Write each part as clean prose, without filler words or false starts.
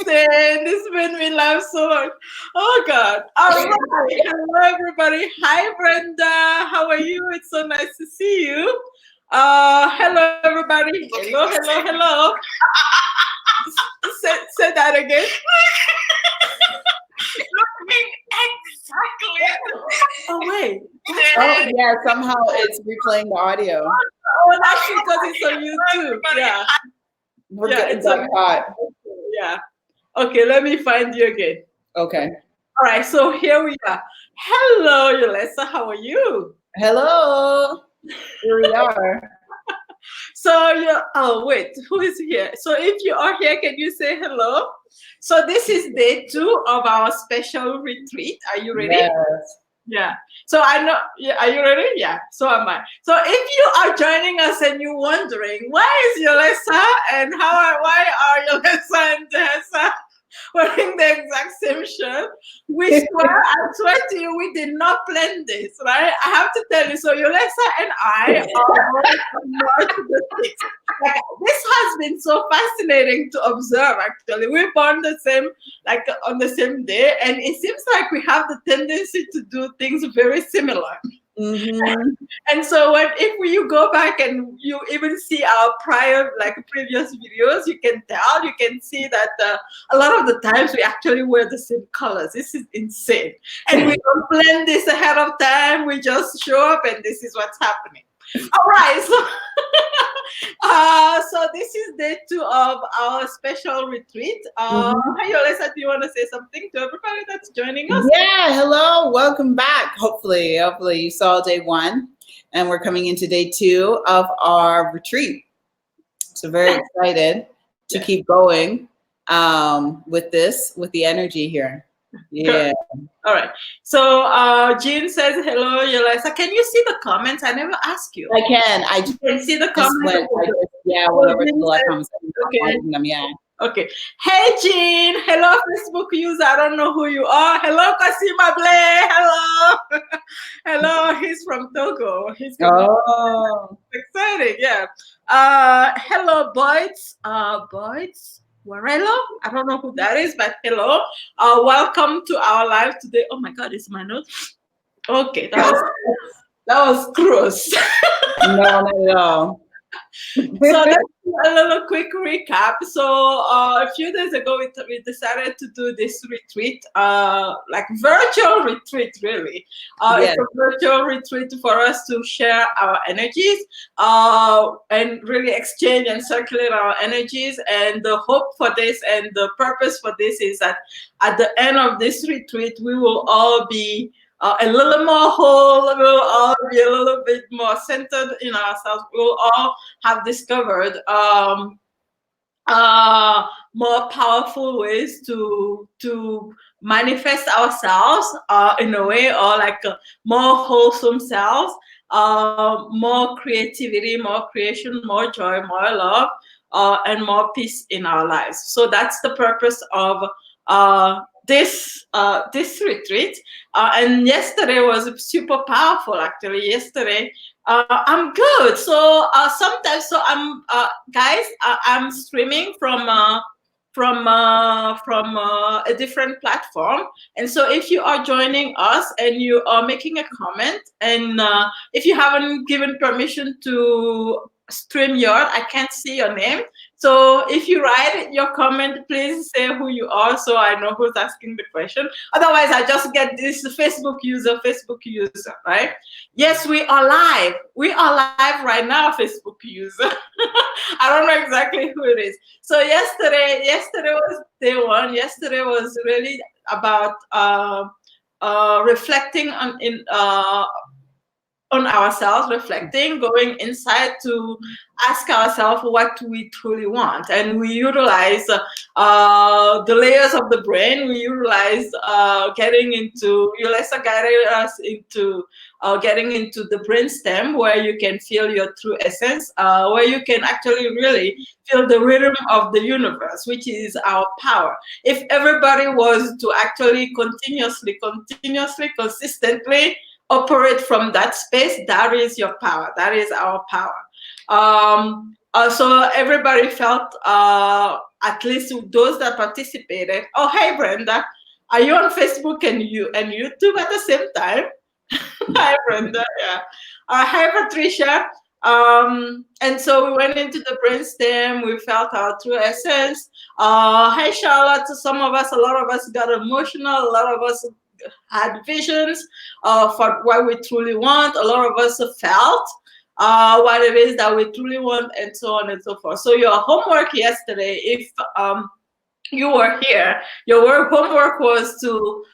This made me laugh so much. Oh God. All right. Hello everybody. Hi Brenda. How are you? It's so nice to see you. Hello everybody. Hello. Say that again. Looking exactly. Oh wait. Oh yeah, somehow it's replaying the audio. Oh, that's because it's on YouTube. Yeah. We're Yeah, getting it's on that caught. Yeah. Okay, let me find you again. Okay. All right, so here we are. Hello, Yolesa. How are you? Hello. Here we are. So oh wait, who is here? So if you are here, can you say hello? So this is day 2 of our special retreat. Are you ready? Yes. Yeah. So I know. Yeah. Are you ready? Yeah. So am I. So if you are joining us and you're wondering why is Yolesa and why are Yolesa and Tessa wearing the exact same shirt, I swear to you, we did not plan this, right? I have to tell you. So Yolesa and I are more to the six. Like, this has been so fascinating to observe. Actually, we're born the same, like on the same day, and it seems like we have the tendency to do things very similar. Mm-hmm. And so if you go back and you even see our previous videos, you can see that a lot of the times we actually wear the same colors. This is insane. And we don't plan this ahead of time. We just show up and this is what's happening. All right, so this is day 2 of our special retreat. Hi, Yolesa, do you want to say something to everybody that's joining us? Yeah, hello, welcome back. Hopefully you saw day 1, and we're coming into day 2 of our retreat. So very excited to keep going with the energy here. Yeah. All right. So Jean says hello, Yolesa. Can you see the comments? I never asked you. I can. I You can see the comments. whatever. Comments. Okay. Them, yeah. Okay. Hey, Jean. Hello, Facebook user. I don't know who you are. Hello, Kasima Blay. Hello. Hello. He's from Togo. He's exciting. Yeah. Hello, Boyds. Boyds. Warello? I don't know who that is, but hello. Welcome to our live today. Oh my God, it's my notes. Okay, that was gross. No, not at all. So that's a little quick recap. So a few days ago, we decided to do this retreat, like virtual retreat, really. It's a virtual retreat for us to share our energies and really exchange and circulate our energies. And the hope for this and the purpose for this is that at the end of this retreat, we will all be a little more whole, we'll all be a little bit more centered in ourselves. We'll all have discovered more powerful ways to manifest ourselves in a way, or like more wholesome selves, more creativity, more creation, more joy, more love, and more peace in our lives. So that's the purpose of this retreat. And yesterday was super powerful. Actually, yesterday I'm good. So sometimes, so I'm guys, I'm streaming from a different platform. And so if you are joining us and you are making a comment, and if you haven't given permission to StreamYard, I can't see your name. So if you write your comment, please say who you are so I know who's asking the question. Otherwise, I just get this Facebook user, right? Yes, we are live. We are live right now, Facebook user. I don't know exactly who it is. So yesterday was day 1. Yesterday was really about reflecting on ourselves, reflecting, going inside to ask ourselves what we truly want. And we utilize the layers of the brain. We utilize Yolesa guided us into getting into the brainstem, where you can feel your true essence, where you can actually really feel the rhythm of the universe, which is our power. If everybody was to actually continuously, consistently operate from that space, that is your power. That is our power. So everybody felt at least those that participated. Oh, hey, Brenda. Are you on Facebook and YouTube at the same time? Hi, Brenda. Yeah. Hi, Patricia. And so we went into the brainstem. We felt our true essence. Hi, Charlotte. Some of us, a lot of us got emotional. A lot of us had visions for what we truly want. A lot of us felt what it is that we truly want, and so on and so forth. So your homework yesterday, if you were here, your homework was to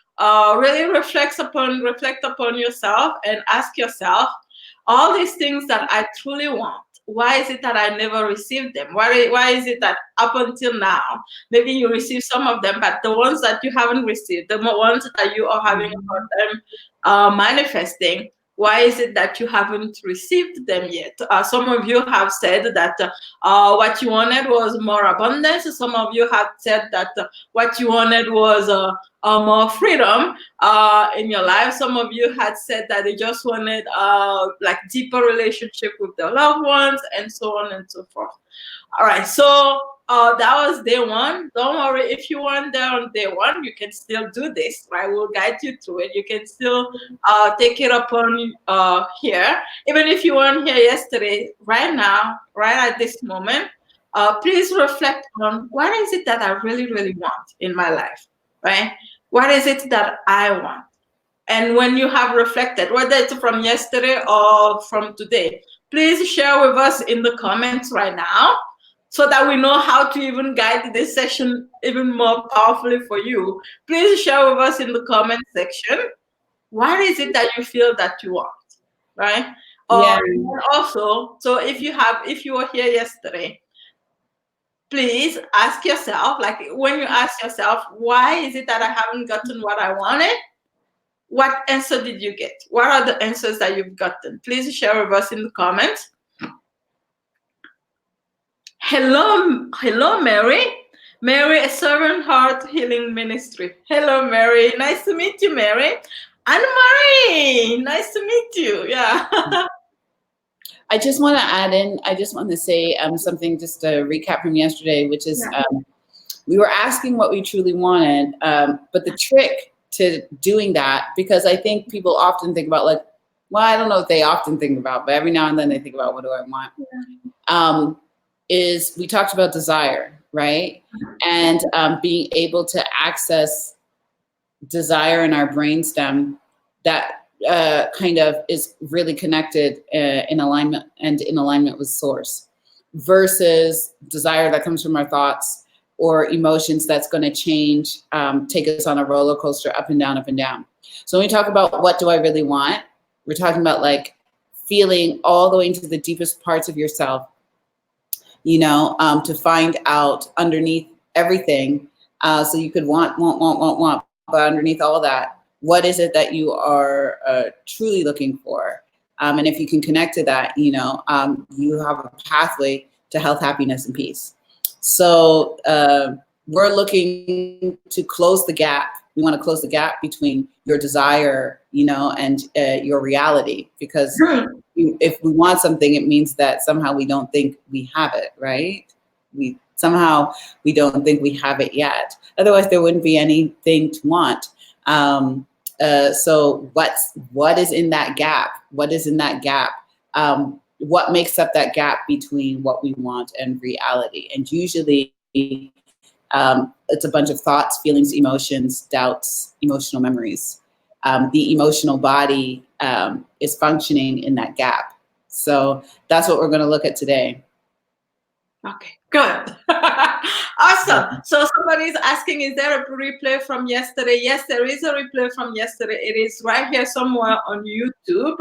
really reflect upon yourself and ask yourself all these things that I truly want. Why is it that I never received them? Why is it that up until now, maybe you received some of them, but the ones that you haven't received, the ones that you are having a hard time manifesting, why is it that you haven't received them yet? Some of you have said that what you wanted was more abundance. Some of you have said that what you wanted was more freedom in your life. Some of you had said that they just wanted like deeper relationship with their loved ones, and so on and so forth. All right, so that was day one. Don't worry, if you weren't there on day one, you can still do this, right? We'll guide you through it. You can still take it upon here. Even if you weren't here yesterday, right now, right at this moment, please reflect on what is it that I really, really want in my life, right? What is it that I want? And when you have reflected, whether it's from yesterday or from today, please share with us in the comments right now so that we know how to even guide this session even more powerfully for you. Please share with us in the comment section, what is it that you feel that you want, right? Yeah. And also, so if you were here yesterday, please ask yourself, like when you ask yourself, why is it that I haven't gotten what I wanted? What answer did you get? What are the answers that you've gotten? Please share with us in the comments. Hello, Mary. Mary, a Servant Heart Healing Ministry. Hello, Mary. Nice to meet you, Mary. Anne-Marie, nice to meet you. Yeah. I just want to add in, I just want to say something, just a recap from yesterday, which is we were asking what we truly wanted, but the trick to doing that, because I think people often think about like, well, I don't know if they often think about, but every now and then they think about what do I want, is we talked about desire, right? And being able to access desire in our brainstem that kind of is really connected in alignment with source, versus desire that comes from our thoughts or emotions that's going to change, take us on a roller coaster up and down, up and down. So when we talk about what do I really want, we're talking about like feeling all the way into the deepest parts of yourself, you know, to find out underneath everything. So you could want, but underneath all that, what is it that you are truly looking for? And if you can connect to that, you know, you have a pathway to health, happiness, and peace. So we're looking to close the gap. We want to close the gap between your desire, you know, and your reality, because if we want something, it means that somehow we don't think we have it, right? We don't think we have it yet. Otherwise, there wouldn't be anything to want. So what is in that gap? What is in that gap? What makes up that gap between what we want and reality? And usually it's a bunch of thoughts, feelings, emotions, doubts, emotional memories. The emotional body is functioning in that gap. So that's what we're going to look at today. Okay, good. Awesome. So somebody's asking, is there a replay from yesterday? Yes, there is a replay from yesterday. It is right here somewhere on YouTube.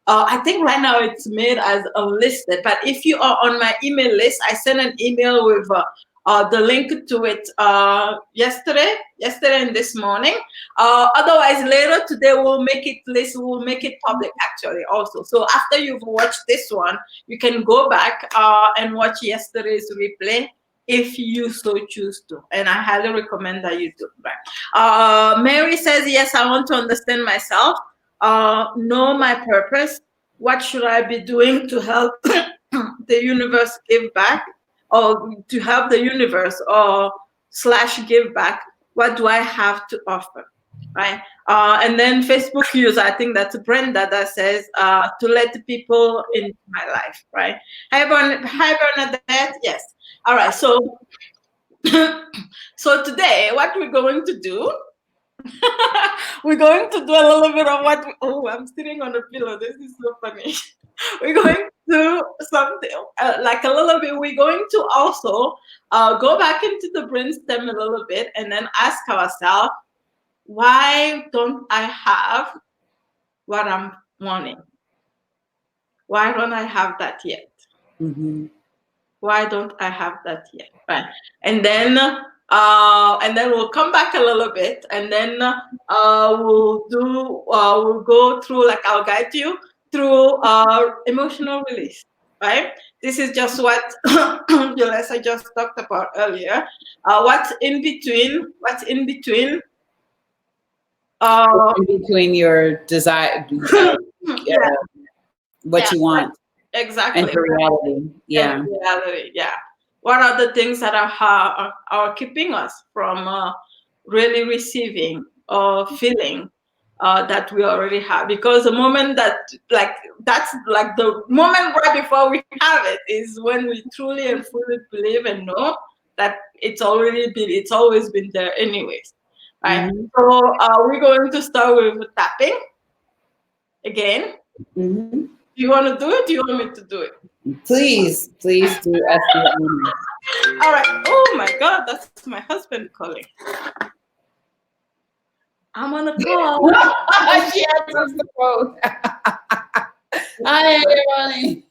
I think right now it's made as unlisted, but if you are on my email list, I sent an email with the link to it yesterday and this morning. Otherwise, later today we'll make it public actually also. So after you've watched this one, you can go back and watch yesterday's replay if you so choose to. And I highly recommend that you do that. Mary says, yes, I want to understand myself, know my purpose. What should I be doing to help the universe give back? or to help the universe, or slash give back, what do I have to offer, right? And then Facebook use, I think that's Brenda that says, to let the people into my life, right? Hi Bernadette, yes. All right, so so today what we're going to do, we're going to do a little bit of what, oh, I'm sitting on a pillow, this is so funny. We're going to do something like a little bit. We're going to also go back into the brainstem a little bit and then ask ourselves, why don't I have what I'm wanting? Why don't I have that yet? Mm-hmm. Why don't I have that yet? Right. And then we'll come back a little bit, and then we'll go through, like I'll guide you through emotional release. Right. This is just what Julissa just talked about earlier. What's in between? What's in between? In between your desire, Yeah. what you want, Exactly. and the reality. Yeah. And reality, yeah. What are the things that are keeping us from really receiving or feeling that we already have? Because the moment that, like, that's like the moment right before we have it is when we truly and fully believe and know that it's always been there anyways, right? Mm-hmm. So we're going to start with tapping again. Mm-hmm. Do you want to do it? Do you want me to do it? Please do us the honor. All right. Oh my God, that's my husband calling. I'm on a call. She answers the phone. Hi, everybody.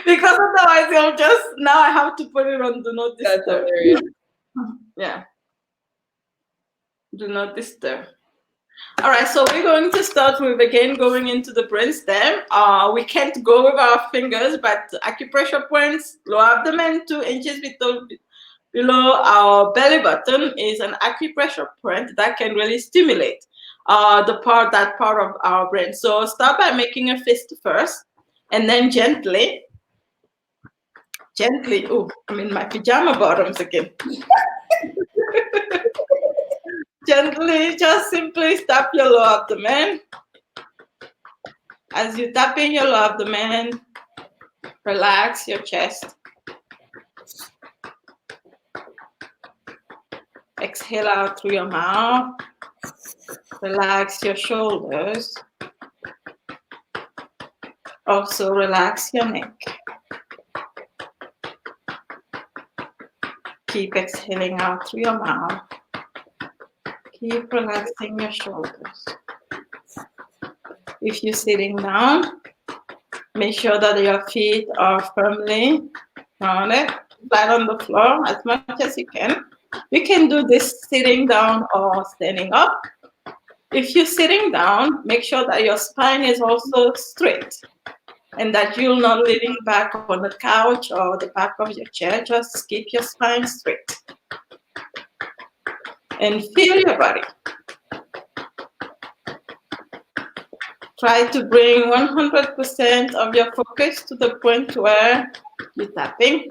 Because otherwise you'll just, now I have to put it on do not That's disturb. hilarious. Yeah. Do not disturb. All right, so we're going to start with, again, going into the brainstem. We can't go with our fingers, but acupressure points, lower abdomen, 2 inches below our belly button, is an acupressure point that can really stimulate that part of our brain. So start by making a fist first, and then gently, oh, I'm in my pajama bottoms again. Gently, just simply tap your lower abdomen. As you tap in your lower abdomen, relax your chest. Exhale out through your mouth. Relax your shoulders. Also relax your neck. Keep exhaling out through your mouth. Keep relaxing your shoulders. If you're sitting down, make sure that your feet are firmly grounded, flat on the floor as much as you can. You can do this sitting down or standing up. If you're sitting down, make sure that your spine is also straight and that you're not leaning back on the couch or the back of your chair. Just keep your spine straight. And feel your body. Try to bring 100% of your focus to the point where you're tapping.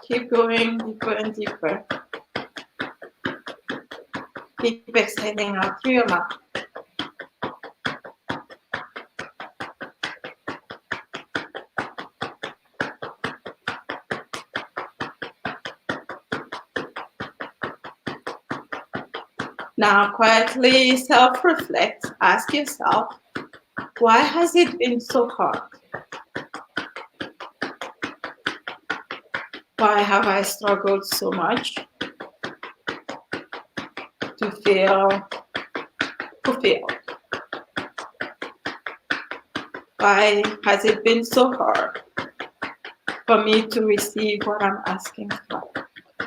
Keep going deeper and deeper. Keep exhaling out through your mouth. Now quietly self-reflect. Ask yourself, why has it been so hard? Why have I struggled so much to feel fulfilled? Why has it been so hard for me to receive what I'm asking for?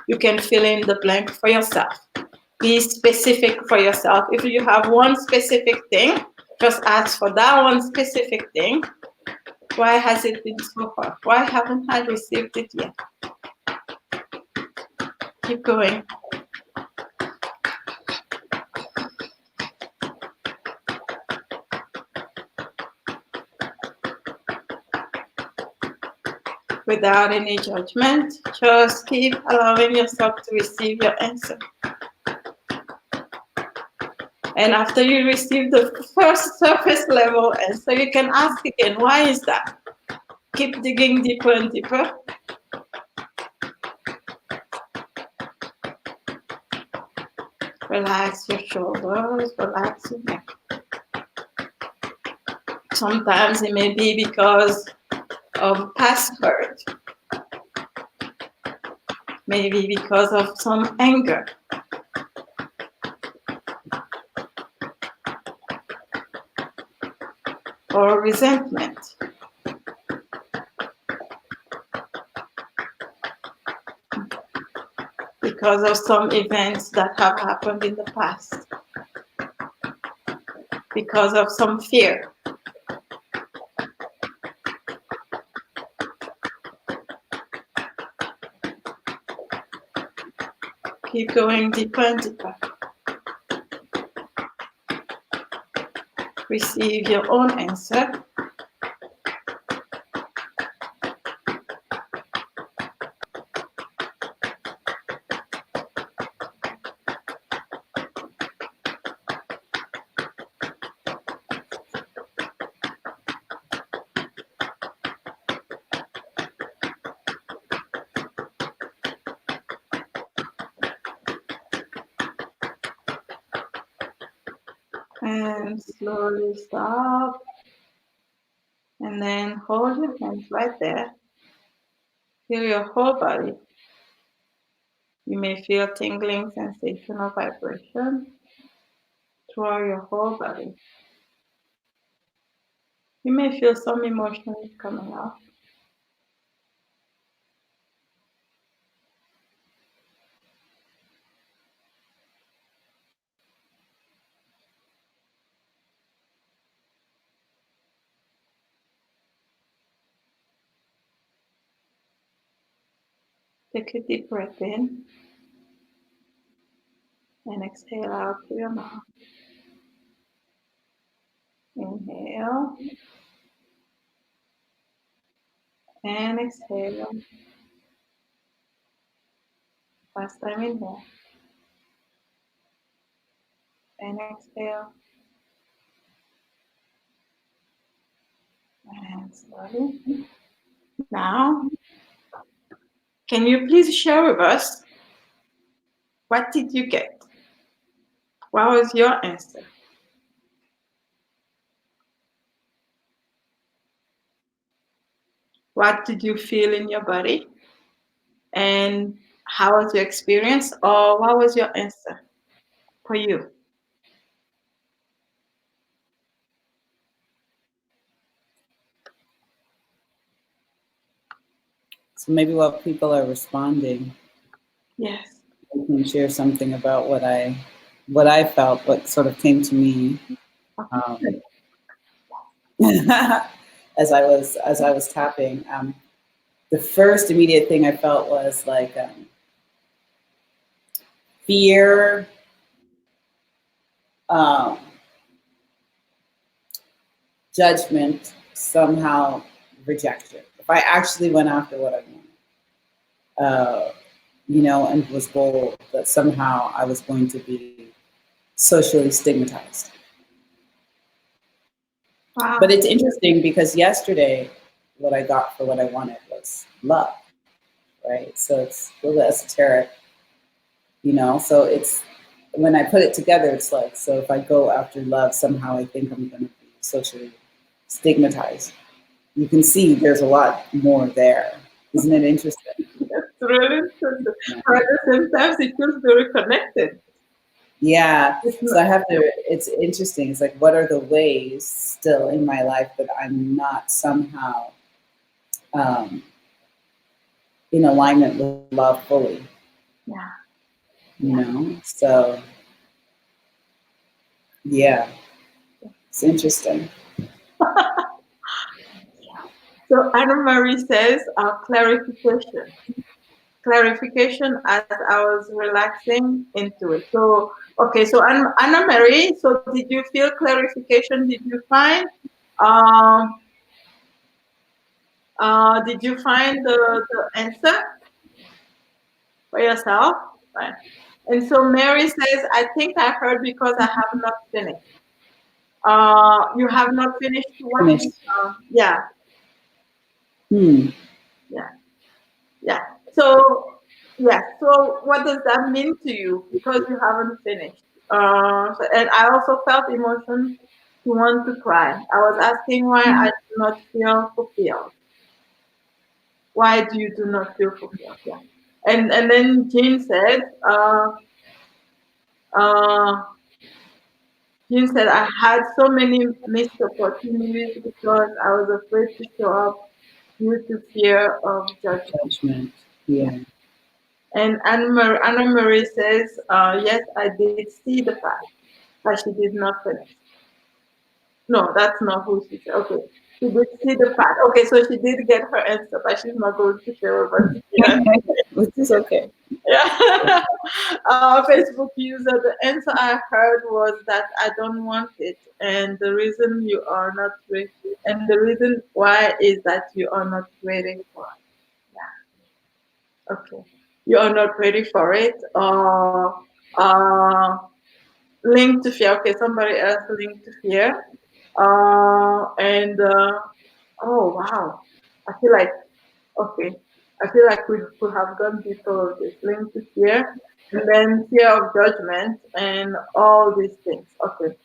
You can fill in the blank for yourself. Be specific for yourself. If you have one specific thing, just ask for that one specific thing. Why has it been so hard? Why haven't I received it yet? Keep going. Without any judgment, just keep allowing yourself to receive your answer. And after you receive the first surface level answer, you can ask again, why is that? Keep digging deeper and deeper. Relax your shoulders, relax your neck. Sometimes it may be because of past hurt, maybe because of some anger. Or resentment. Because of some events that have happened in the past. Because of some fear. Keep going deeper and deeper. Receive your own answer. And slowly stop. And then hold your hands right there. Feel your whole body. You may feel tingling sensation or vibration throughout your whole body. You may feel some emotions coming up. Take a deep breath in and exhale out through your mouth. Inhale and exhale. Last time inhale and exhale. And slowly. Now, can you please share with us, what did you get? What was your answer? What did you feel in your body? And how was your experience? Or what was your answer for you? So maybe while people are responding, Yes. I can share something about what I felt, what sort of came to me as I was tapping. The first immediate thing I felt was like fear, um, judgment, somehow rejection. If I actually went after what I wanted, and was bold, that somehow I was going to be socially stigmatized. Wow. But it's interesting because yesterday, what I got for what I wanted was love, right? So it's a little esoteric, so it's, when I put it together, it's like, so if I go after love, somehow I think I'm going to be socially stigmatized. You can see there's a lot more there. Isn't it interesting? That's really interesting. But at the same time, it feels very connected. Yeah. So I have to, it's interesting. It's like, what are the ways still in my life that I'm not somehow in alignment with love fully? Yeah. So Yeah, it's interesting. So Anna Marie says, clarification as I was relaxing into it. So, okay, so Anna Marie, so did you feel clarification? Did you find, um, did you find the answer for yourself? Right. And so Mary says, I think I heard because I have not finished. You have not finished what? Finished. Yeah, Hmm. yeah, yeah. So, yeah. So, what does that mean to you? Because you haven't finished. And I also felt emotion to want to cry. I was asking why I do not feel fulfilled. Why do you do not feel fulfilled? Yeah. And then Jean said, uh, Jean said, I had so many missed opportunities because I was afraid to show up due to fear of judgment. Judgment. Yeah. Yeah. And Anna Marie says, yes, I did see the fact, but she did not finish. No, that's not who she said. Okay. She did see the fact. Okay, so she did get her answer, but she's not going to share with us yet. Which is okay. Yeah. Facebook user, the answer I heard was that I don't want it. And the reason you are not ready, and the reason why is that you are not ready for it. Yeah. Okay. You are not ready for it. Or linked to fear. Okay, somebody else linked to fear. And oh wow, I feel like okay, I feel like we could have gone deeper with this linked to fear, and then fear of judgment, and all these things. Okay.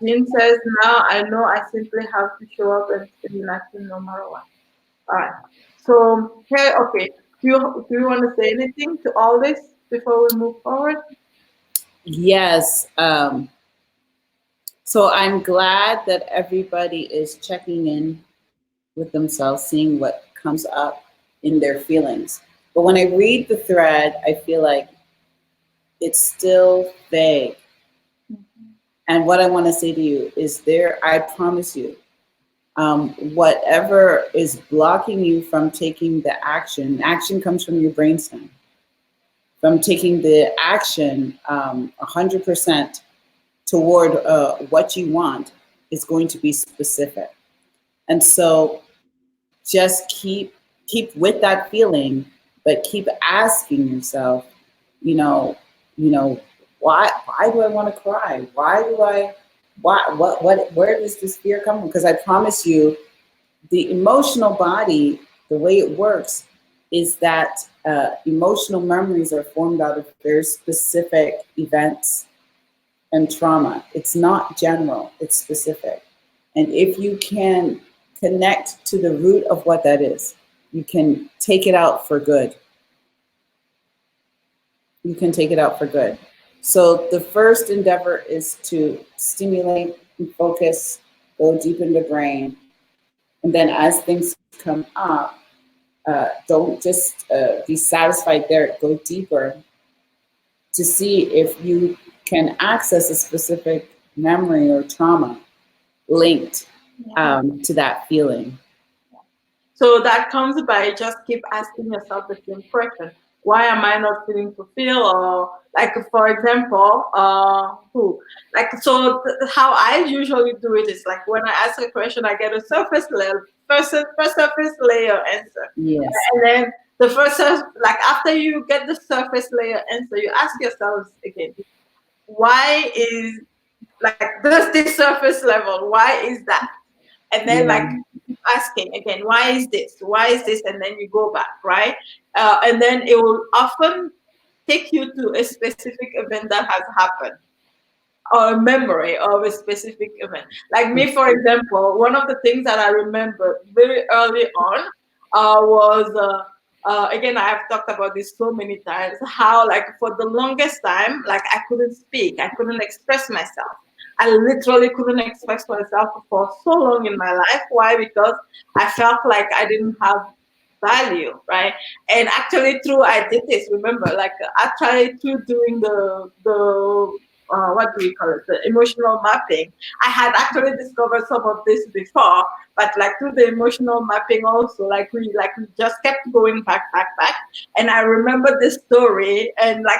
Jean says now I know I simply have to show up and stay in action no matter what. All right. So hey, okay. Do you want to say anything to all this before we move forward? Yes. So I'm glad that everybody is checking in with themselves, seeing what comes up in their feelings. But when I read the thread, I feel like it's still vague. And what I want to say to you is there, I promise you, whatever is blocking you from taking the action, action comes from your brainstem, from taking the action 100% toward what you want is going to be specific. And so just keep with that feeling, but keep asking yourself, you know, you know, why do I want to cry? Why do I what where does this fear come from? Because I promise you, the emotional body, the way it works is that emotional memories are formed out of very specific events and trauma. It's not general, it's specific. And if you can connect to the root of what that is, you can take it out for good. You can take it out for good. So the first endeavor is to stimulate and focus, go deep in the brain. And then as things come up, don't just be satisfied there, go deeper to see if you can access a specific memory or trauma linked to that feeling. So that comes by just keep asking yourself the same question. Why am I not feeling fulfilled? Or like for example, who like so how I usually do it is like when I ask a question, I get a first surface layer answer, Yes. and then the like after you get the surface layer answer, you ask yourselves again, why is like this surface level? Why is that? And then like Yeah. asking again, why is this? Why is this? And then you go back, right? And then it will often take you to a specific event that has happened or a memory of a specific event. Like me, for example, one of the things that I remember very early on was again, I have talked about this so many times, how like for the longest time, like I couldn't speak, I couldn't express myself. I literally couldn't express myself for so long in my life. Why? Because I felt like I didn't have value, right? And actually, through I did this. Remember, like actually through doing the what do we call it? The emotional mapping. I had actually discovered some of this before, but like through the emotional mapping also, like we just kept going back. And I remember this story, and like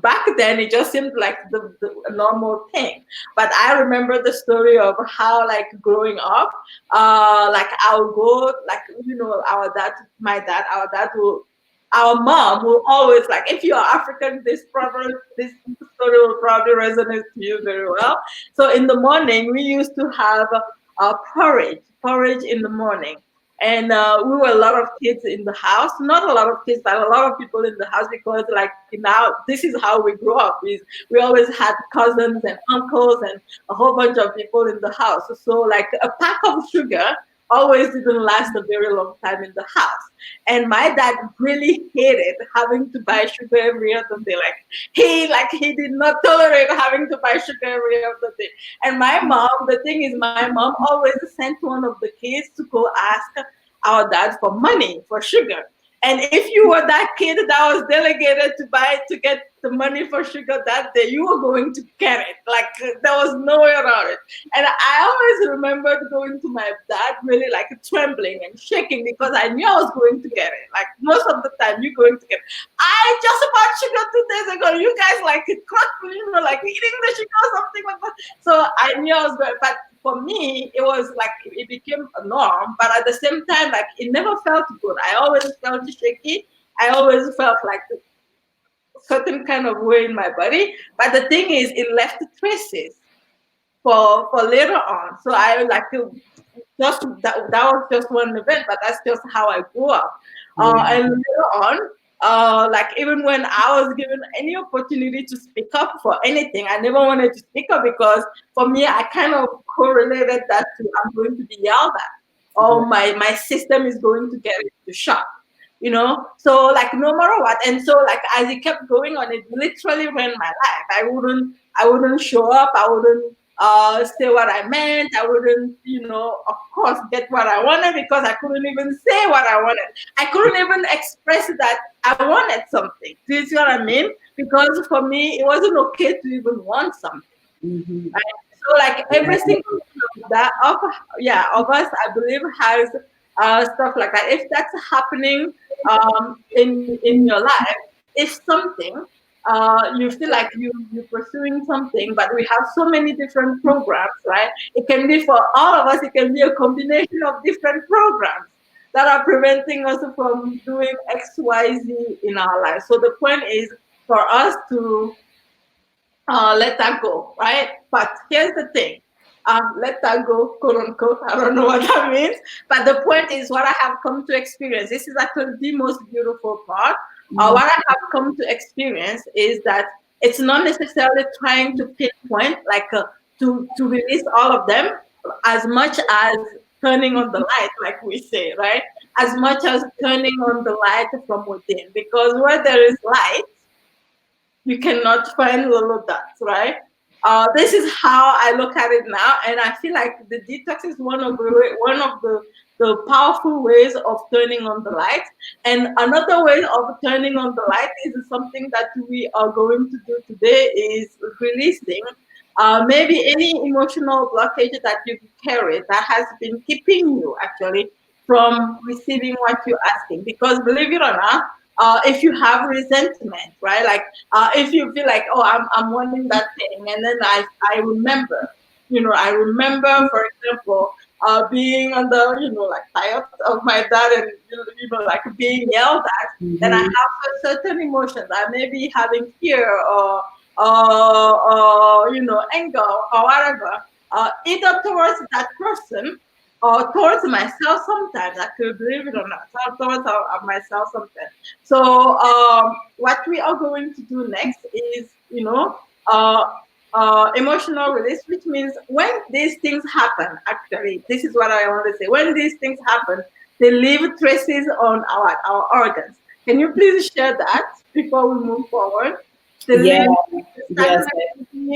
back then it just seemed like the a normal thing, but I remember the story of how like growing up, like I'll go, like, our dad, our dad will, our mom will always, like, if you are African, this story will probably resonate to you very well. So in the morning we used to have porridge in the morning, and we were a lot of kids in the house, not a lot of kids, but a lot of people in the house, because like now this is how we grew up. We always had cousins and uncles and a whole bunch of people in the house. So like a pack of sugar always didn't last a very long time in the house. And my dad really hated having to buy sugar every other day. Like he did not tolerate having to buy sugar every other day. And my mom, the thing is, my mom always sent one of the kids to go ask our dad for money for sugar. And if you were that kid that was delegated to get the money for sugar that day, you were going to get it. Like there was no way around it. And I always remembered going to my dad really like trembling and shaking, because I knew I was going to get it. Like most of the time, you're going to get it. I just bought sugar 2 days ago. You guys like like eating the sugar or something like that. So I knew I was going, but for me, it was like it became a norm, but at the same time, like it never felt good. I always felt shaky. I always felt like a certain kind of way in my body. But the thing is, it left traces for later on. So I like to just that was just one event, but that's just how I grew up. And later on, like even when I was given any opportunity to speak up for anything, I never wanted to speak up, because for me, I kind of correlated that to I'm going to be yelled at, or my system is going to get into shock. So like no matter what. And so like as it kept going on, it literally ran my life. I wouldn't show up. I wouldn't say what I meant. I wouldn't, of course, get what I wanted, because I couldn't even say what I wanted. I couldn't even express that I wanted something. Do you see what I mean? Because for me, it wasn't okay to even want something. Mm-hmm. Right? So like every single one of that of us, I believe, has stuff like that. If that's happening in your life, if something you feel like you're pursuing something, but we have so many different programs, right? It can be for all of us. It can be a combination of different programs that are preventing us from doing X, Y, Z in our lives. So the point is for us to let that go, right? But here's the thing. Let that go, quote unquote. I don't know what that means. But the point is what I have come to experience. This is actually the most beautiful part. What I have come to experience is that it's not necessarily trying to pinpoint, like to release all of them, as much as turning on the light, like we say, right? As much as turning on the light from within. Because where there is light, you cannot find little dots, right? This is how I look at it now, and I feel like the detox is one of the powerful ways of turning on the light. And another way of turning on the light is something that we are going to do today, is releasing maybe any emotional blockage that you've carried that has been keeping you actually from receiving what you're asking. Because believe it or not, if you have resentment, right? Like if you feel like, oh, I'm wanting that thing, and then I remember, I remember, for example, being on the, like tired of my dad, and like being yelled at, then I have certain emotions. I may be having fear or anger or whatever, either towards that person or towards myself sometimes. I could believe it or not, towards myself sometimes. So what we are going to do next is, uh, emotional release, which means when these things happen, actually, this is what I want to say. When these things happen, they leave traces on our organs. Can you please share that before we move forward? They Yeah. leave Yes.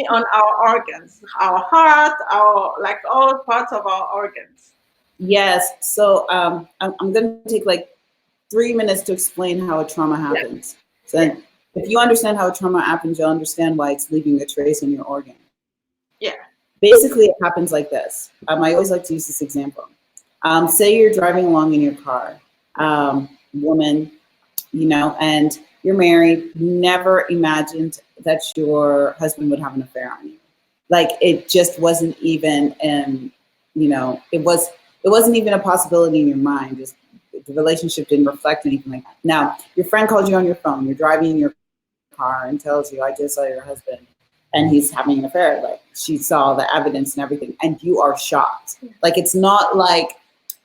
on our organs, our heart, our, like, all parts of our organs. Yes. So I'm going to take like 3 minutes to explain how a trauma Yeah. happens. So Yeah. If you understand how trauma happens, you'll understand why it's leaving a trace in your organ. Yeah. Basically, it happens like this. I always like to use this example. Say you're driving along in your car, woman, and you're married, never imagined that your husband would have an affair on you. Like it just wasn't even, it wasn't even a possibility in your mind. Just the relationship didn't reflect anything like that. Now, your friend calls you on your phone. You're driving in your car and tells you, "I just saw your husband, and he's having an affair." Like she saw the evidence and everything, and you are shocked. Like it's not like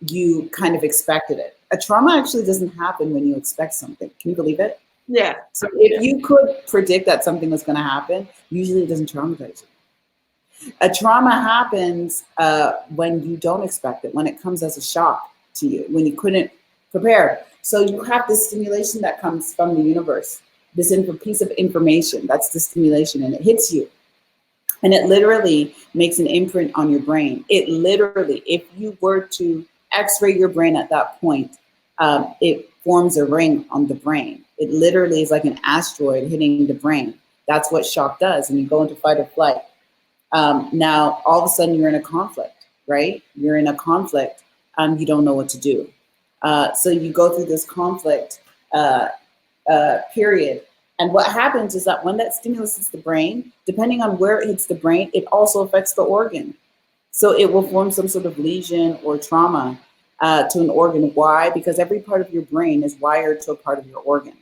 you kind of expected it. A trauma actually doesn't happen when you expect something. Can you believe it? Yeah. So if you could predict that something was going to happen, usually it doesn't traumatize you. A trauma happens when you don't expect it, when it comes as a shock to you, when you couldn't prepare. So you have this stimulation that comes from the universe, this piece of information, that's the stimulation, and it hits you. And it literally makes an imprint on your brain. It literally, if you were to x-ray your brain at that point, it forms a ring on the brain. It literally is like an asteroid hitting the brain. That's what shock does, and you go into fight or flight. Now, all of a sudden, you're in a conflict, right? You're in a conflict. You don't know what to do. So you go through this conflict period. And what happens is that when that stimulus hits the brain, depending on where it hits the brain, it also affects the organ. So it will form some sort of lesion or trauma to an organ. Why? Because every part of your brain is wired to a part of your organ.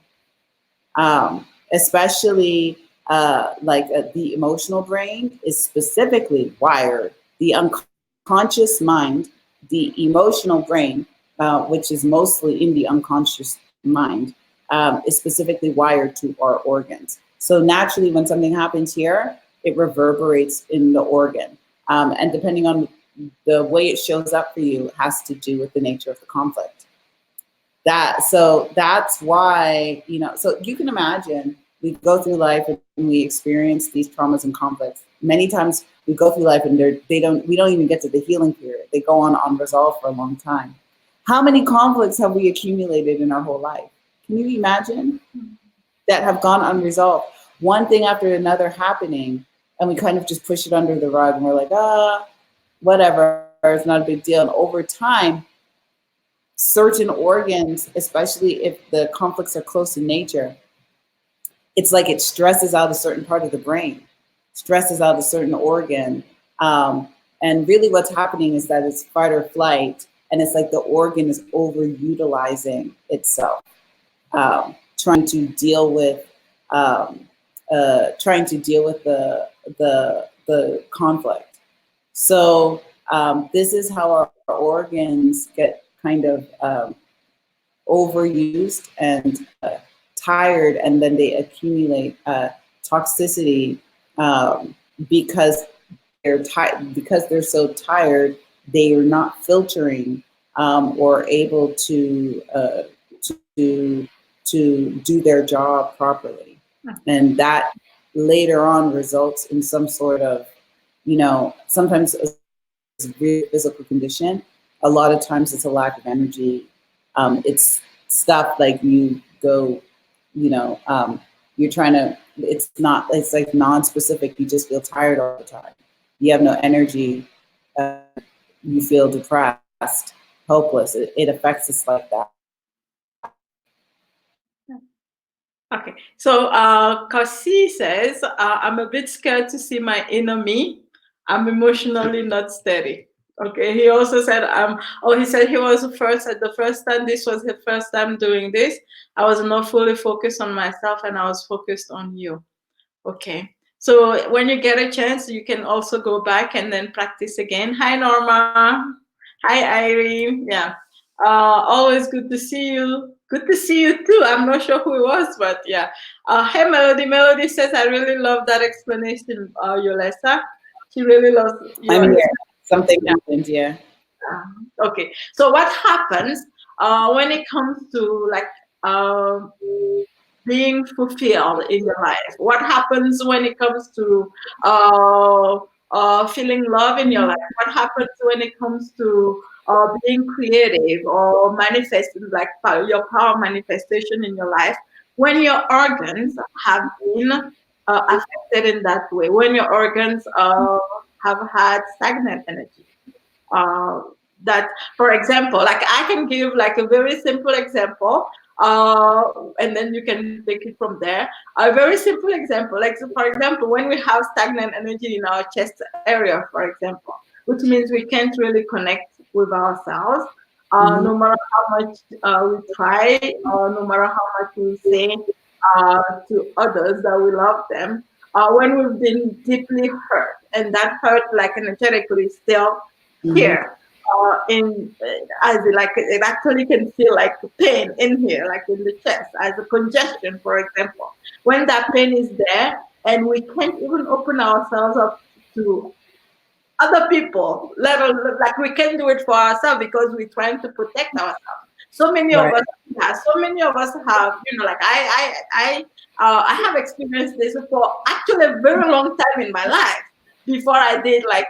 Especially the emotional brain is specifically wired. The unconscious mind, the emotional brain, which is mostly in the unconscious mind, is specifically wired to our organs. So naturally, when something happens here, it reverberates in the organ. And depending on the way it shows up for you has to do with the nature of the conflict. So that's why, so you can imagine we go through life and we experience these traumas and conflicts. Many times we go through life and we don't even get to the healing period. They go on unresolved for a long time. How many conflicts have we accumulated in our whole life? Can you imagine that have gone unresolved? One thing after another happening, and we kind of just push it under the rug and we're like, whatever, it's not a big deal. And over time, certain organs, especially if the conflicts are close in nature, it's like it stresses out a certain part of the brain, stresses out a certain organ. And really what's happening is that it's fight or flight, and it's like the organ is overutilizing itself, trying to deal with the conflict. So this is how our organs get kind of overused and tired, and then they accumulate toxicity because they're so tired. They are not filtering or able to do their job properly, and that later on results in some sort of, sometimes a real physical condition. A lot of times it's a lack of energy. It's stuff like you go, you're trying to, it's like non-specific. You just feel tired all the time. You have no energy. You feel depressed, hopeless. It affects us like that. Okay, so Kasi says, I'm a bit scared to see my inner me. I'm emotionally not steady. Okay, he also said, he said he was the first time, this was his first time doing this. I was not fully focused on myself and I was focused on you. Okay, so when you get a chance, you can also go back and then practice again. Hi, Norma. Hi, Irene. Yeah. Always good to see you. Good to see you too. I'm not sure who it was, but yeah. Hey, Melody. Melody says, I really love that explanation, Yolesa. She really loves your I'm here. Something happened, yeah. Okay. So what happens when it comes to like being fulfilled in your life? What happens when it comes to feeling love in your life? What happens when it comes to being creative or manifesting, like your power manifestation in your life? when your organs have been affected in that way, when your organs have had stagnant energy. Uh, that, for example, like I can give like a very simple example, and then you can take it from there. A very simple example, like so for example, when we have stagnant energy in our chest area, for example, which means we can't really connect with ourselves, Mhm. no matter how much we try, or no matter how much we say to others that we love them. When we've been deeply hurt, and that hurt, like energetically, still Mhm. here in as in, like it actually can feel like pain in here, like in the chest, as a congestion, for example. When that pain is there, and we can't even open ourselves up to other people, let alone like we can do it for ourselves because we're trying to protect ourselves. So many of Right. us, yeah, so many of us have, like I have experienced this for actually a very long time in my life before I did like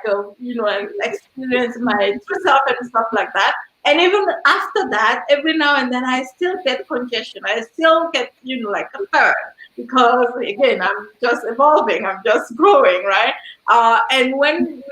experience my true self and stuff like that. And even after that, every now and then I still get congestion. I still get like a hurt because again I'm just evolving, I'm just growing, right? And when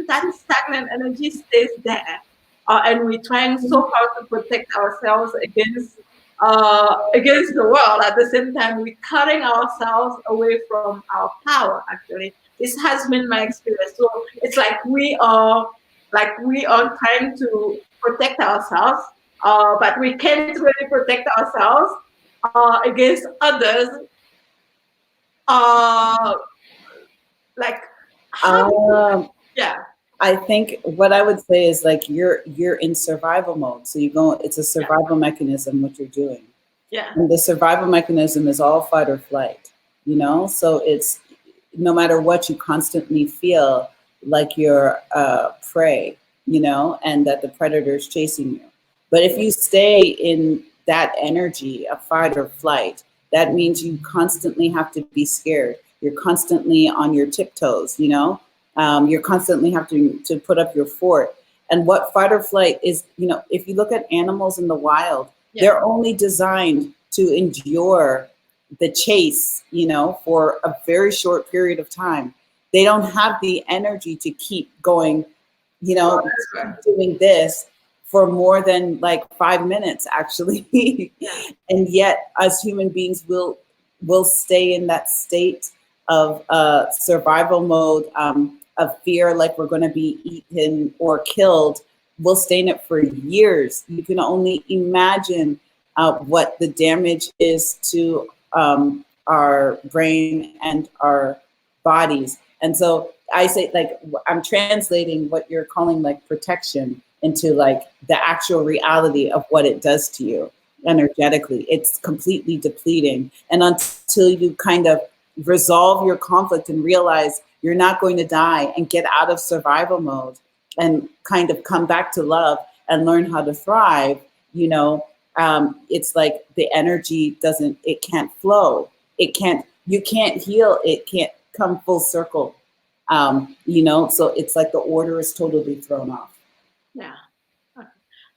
that stagnant energy stays there, and we're trying so hard to protect ourselves against the world, at the same time we're cutting ourselves away from our power. Actually, this has been my experience. So it's like we are trying to protect ourselves, but we can't really protect ourselves against others. Uh, like how? Um, Yeah. I think what I would say is like you're in survival mode. So you go, it's a Yeah, survival mechanism what you're doing. yeah, And the survival mechanism is all fight or flight, you know? So it's no matter what, you constantly feel like you're prey, you know, and that the predator is chasing you. But if you stay in that energy of fight or flight, that means you constantly have to be scared. You're constantly on your tiptoes, you know? You're constantly have to put up your fort. And what fight or flight is, you know, if you look at animals in the wild, yeah, they're only designed to endure the chase, you know, for a very short period of time. They don't have the energy to keep going, you oh, know, that's right. doing this for more than like 5 minutes, actually. Yeah, And yet, as human beings, will stay in that state of survival mode, of fear, like we're going to be eaten or killed. We'll stay in it for years. You can only imagine what the damage is to our brain and our bodies. And so I say, like, I'm translating what you're calling like protection into like the actual reality of what it does to you energetically. It's completely depleting. And until you kind of resolve your conflict and realize you're not going to die and get out of survival mode and kind of come back to love and learn how to thrive, you know, it's like the energy doesn't, it can't flow. It can't, you can't heal. It can't come full circle. You know, so it's like the order is totally thrown off. yeah. Okay.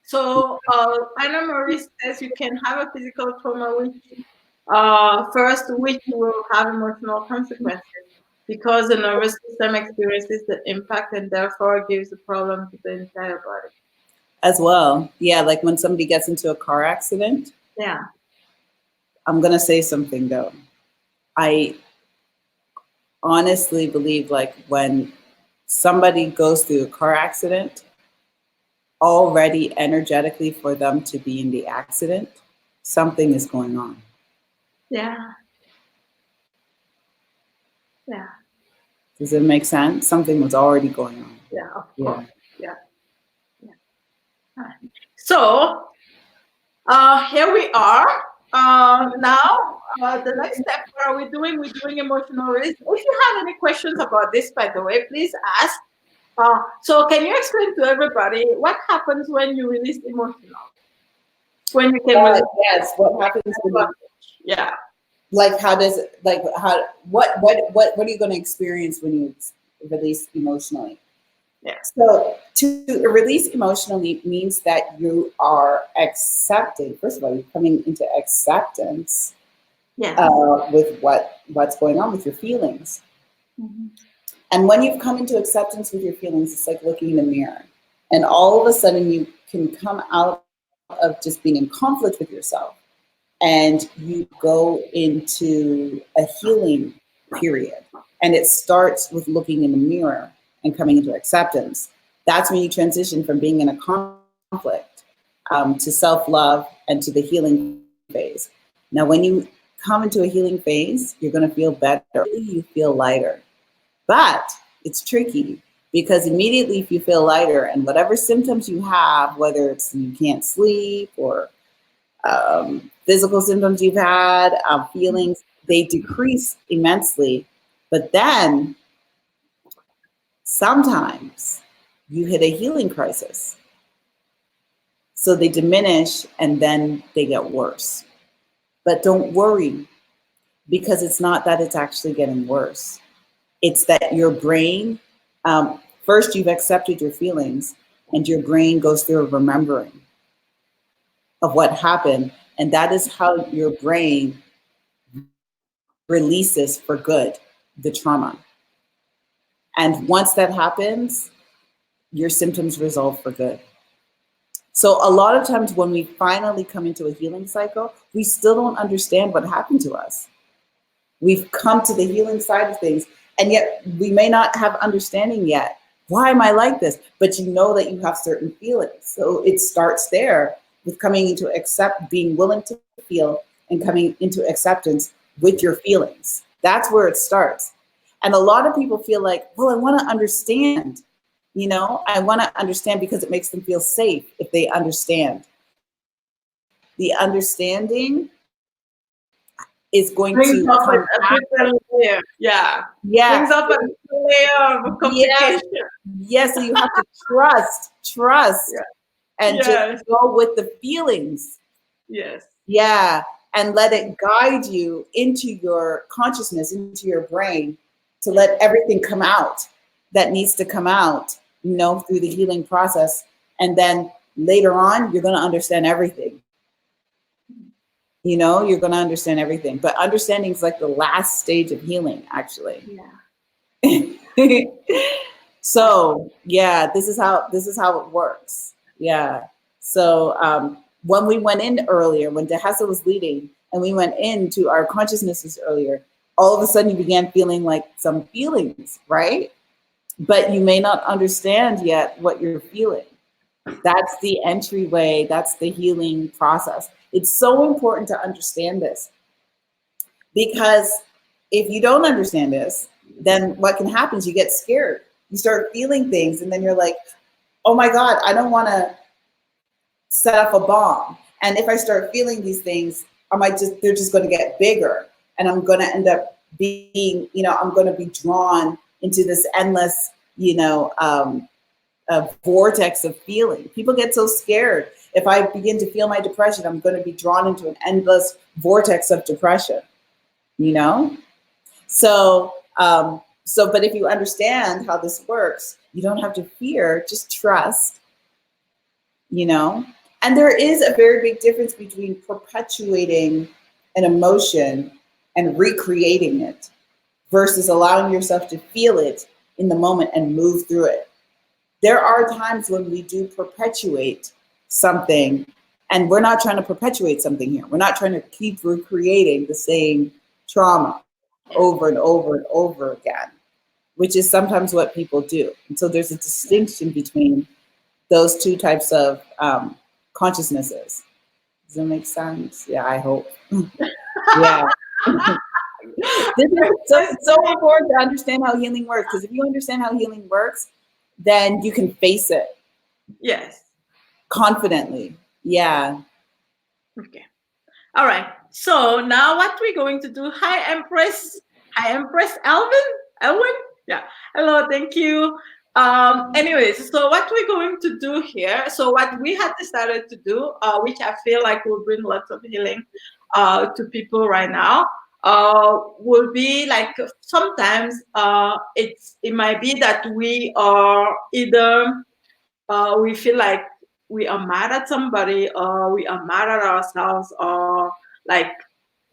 So, Anna Marie says you can have a physical trauma which first, which will have emotional consequences because the nervous system experiences the impact and therefore gives the problem to the entire body. As well. Yeah, like when somebody gets into a car accident, Yeah, I'm going to say something though. I honestly believe like when somebody goes through a car accident, already energetically for them to be in the accident, something is going on. yeah, yeah, Does it make sense? Something was already going on. yeah, of Yeah. course. Yeah, yeah. All right. So, here we are. Now, the next step, what are we doing? We're doing emotional release. If you have any questions about this, by the way, please ask. So, can you explain to everybody what happens when you release emotional? When you can release, Yes. What happens when you, yeah, like, how does it, like, how, what are you going to experience when you release emotionally? yeah, So to release emotionally means that you are accepting. First of all, you're coming into acceptance Yes. with what's going on with your feelings. Mhm. And when you've come into acceptance with your feelings, it's like looking in the mirror. And all of a sudden, you can come out of just being in conflict with yourself and you go into a healing period. And it starts with looking in the mirror and coming into acceptance. That's when you transition from being in a conflict to self love and to the healing phase. Now, when you come into a healing phase, you're going to feel better. You feel lighter. But it's tricky because immediately if you feel lighter and whatever symptoms you have, whether it's you can't sleep or physical symptoms you've had, feelings, they decrease immensely. But then sometimes you hit a healing crisis. So they diminish and then they get worse. But don't worry because it's not that it's actually getting worse. It's that your brain, first you've accepted your feelings and your brain goes through a remembering of what happened. And that is how your brain releases for good the trauma. And once that happens, your symptoms resolve for good. So a lot of times when we finally come into a healing cycle, we still don't understand what happened to us. We've come to the healing side of things, and yet we may not have understanding yet. Why am I like this? But you know that you have certain feelings. So it starts there with coming into being willing to feel and coming into acceptance with your feelings. That's where it starts. And a lot of people feel like, well, I want to understand. I want to understand because it makes them feel safe if they understand. The understanding is going to come Brings up after. a different layer. Yeah. Yeah, Brings up a different layer of yes, complication. yes. So you have to trust, Yeah. and just Yes. go with the feelings. Yes. Yeah, and let it guide you into your consciousness, into your brain, to let everything come out that needs to come out, through the healing process. And then later on, you're going to understand everything. You're going to understand everything. But understanding is like the last stage of healing, actually. Yeah. So yeah, this is how it works. Yeah. So when we went in earlier, when Dehesa was leading, and we went into our consciousnesses earlier, all of a sudden you began feeling like some feelings, right? But you may not understand yet what you're feeling. That's the entryway. That's the healing process. It's so important to understand this because if you don't understand this, then what can happen is you get scared. You start feeling things, and then you're like, oh my God, I don't want to set off a bomb. And if I start feeling these things, they're just going to get bigger. And I'm going to end up being, I'm going to be drawn into this endless, a vortex of feeling. People get so scared. If I begin to feel my depression, I'm going to be drawn into an endless vortex of depression, you know? But if you understand how this works, you don't have to fear, just trust, you know? And there is a very big difference between perpetuating an emotion and recreating it versus allowing yourself to feel it in the moment and move through it. There are times when we do perpetuate something, and we're not trying to perpetuate something here. We're not trying to keep recreating the same trauma over and over and over again, which is sometimes what people do. And so there's a distinction between those two types of consciousnesses. Does that make sense? Yeah, I hope. Yeah. It's so important to understand how healing works, because if you understand how healing works, then you can face it Yes. confidently. Yeah. Okay. All right. So now what we're going to do? Hi, Empress. Hi, Empress Alvin. Elwin. Yeah. Hello. Thank you. Anyways, so what we're going to do here? So what we had decided to do, which I feel like will bring lots of healing, to people right now, will be like sometimes it might be that we are either we feel like we are mad at somebody or we are mad at ourselves or like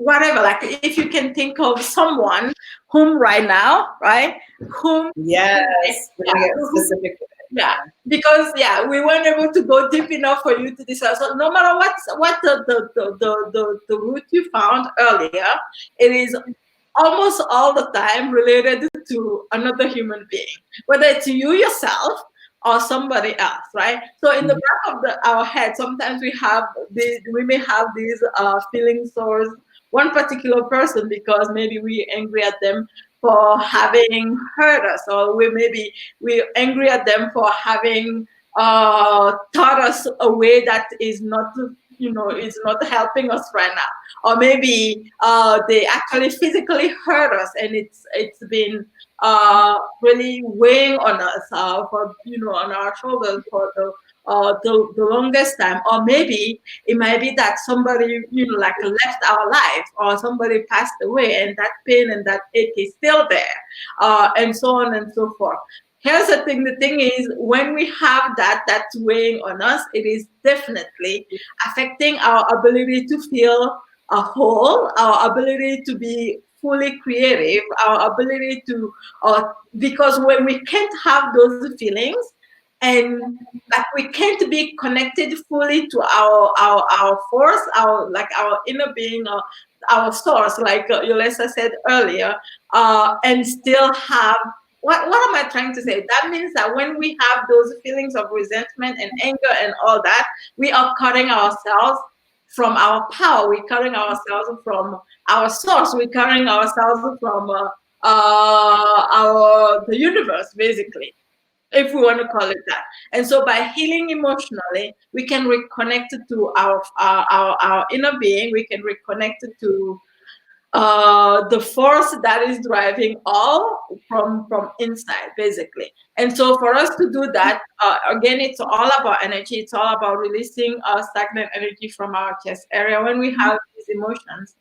whatever, like if you can think of someone whom right now, right, whom, Yes, we're yeah, gonna get specific with it. yeah, because yeah, we weren't able to go deep enough for you to decide. So no matter what the route you found earlier, it is almost all the time related to another human being, whether it's you yourself or somebody else, right? So in the Mhm. back of our head, sometimes we may have these feelings towards one particular person because maybe we angry at them for having hurt us, or we're angry at them for having taught us a way that is not, is not helping us right now, or maybe they actually physically hurt us, and it's been really weighing on us, for on our shoulders for the longest time. Or maybe it might be that somebody like left our life, or somebody passed away, and that pain and that ache is still there, and so on and so forth. Here's the thing. The thing is, when we have that's weighing on us, it is definitely affecting our ability to feel a whole, our ability to be fully creative, our ability to, because when we can't have those feelings, and like we can't be connected fully to our force, our inner being, or our source, like Yolesa said earlier, and still have, what am I trying to say? That means that when we have those feelings of resentment and anger and all that, we are cutting ourselves from our power. We're cutting ourselves from our source. We're cutting ourselves from the universe, basically, if we want to call it that. And so by healing emotionally, we can reconnect to our inner being. We can reconnect to the force that is driving all from inside, basically. And so for us to do that, again, it's all about energy. It's all about releasing stagnant energy from our chest area. When we have these emotions,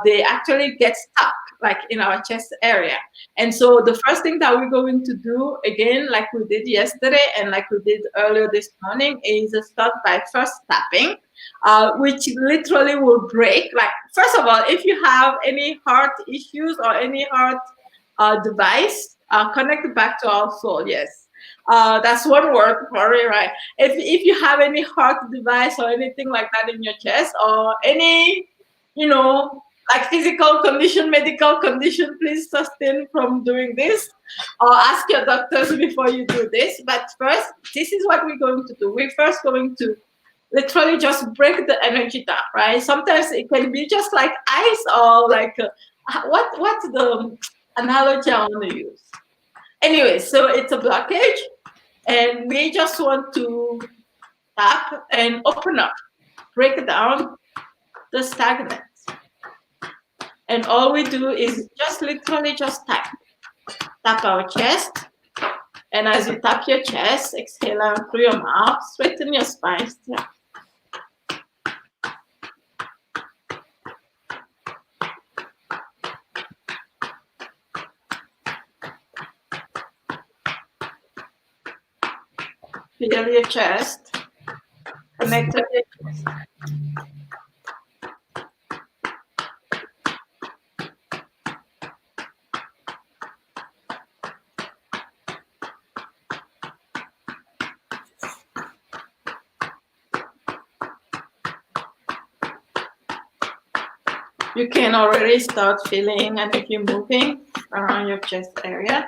they actually get stuck, like in our chest area. And so the first thing that we're going to do, again, like we did yesterday and like we did earlier this morning, is start by first tapping, which literally will break. Like, first of all, if you have any heart issues or any heart device, connect back to our soul. Yes. That's one word for it, right? If you have any heart device or anything like that in your chest, or any, you know, like physical condition, medical condition, please sustain from doing this, or ask your doctors before you do this. But first, this is what we're going to do. We're first going to literally just break the energy down, right? Sometimes it can be just like ice, or like what's the analogy I want to use? Anyway, so it's a blockage, and we just want to tap and open up, break down the stagnant. And all we do is just literally just tap our chest. And as you tap your chest, exhale out through your mouth, straighten your spine. Feel your chest, connect to your chest. You can already start feeling, and if you're moving around your chest area,